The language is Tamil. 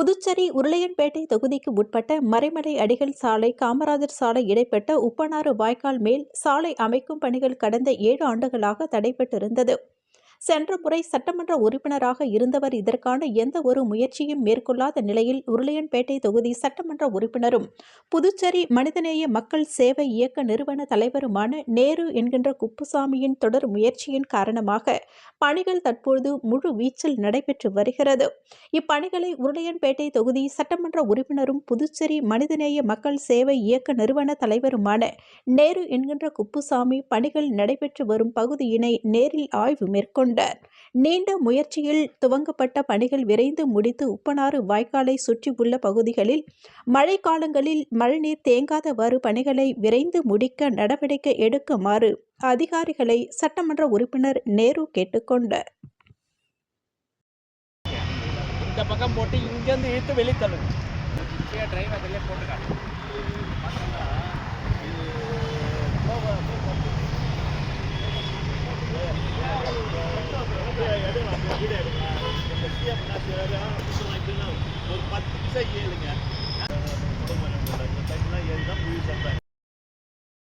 புதுச்சேரி உருளையன்பேட்டை தொகுதிக்கு உட்பட்ட மறைமலை அடிகள் சாலை, காமராஜர் சாலை இடைப்பட்ட உப்பனாறு வாய்க்கால் மேல் சாலை அமைக்கும் பணிகள் கடந்த 7 ஆண்டுகளாக தடைபட்டிருந்தது. சென்ற முறை சட்டமன்ற உறுப்பினராக இருந்தவர் இதற்கான எந்த ஒரு முயற்சியும் மேற்கொள்ளாத நிலையில் உருளையன்பேட்டை தொகுதி சட்டமன்ற உறுப்பினரும் புதுச்சேரி மனிதநேய மக்கள் சேவை இயக்க நிறுவன தலைவருமான நேரு என்கின்ற குப்புசாமியின் தொடர் முயற்சியின் காரணமாக பணிகள் தற்போது முழு வீச்சில் நடைபெற்று வருகிறது. இப்பணிகளை உருளையன்பேட்டை தொகுதி சட்டமன்ற உறுப்பினரும் புதுச்சேரி மனிதநேய மக்கள் சேவை இயக்க நிறுவன தலைவருமான நேரு என்கின்ற குப்புசாமி பணிகள் நடைபெற்று வரும் பகுதியினை நேரில் ஆய்வு மேற்கொண்டார். நீண்ட முயற்சியில் துவங்கப்பட்ட பணிகள் விரைந்து முடித்து உப்பனாறு வாய்க்காலை சுற்றியுள்ள பகுதிகளில் மழை காலங்களில் மழைநீர் தேங்காதவாறு பணிகளை விரைந்து முடிக்க நடவடிக்கை எடுக்குமாறு அதிகாரிகளை சட்டமன்ற உறுப்பினர் நேரு கேட்டுக்கொண்டார். இந்த பக்கம் போட்டு இங்கேருந்து இழுத்து வெளியே தள்ளுங்க. டிரைவர் வெளியே போட்டுக்காங்க. ஒரு 10 நிமிஷம் கேளுங்க.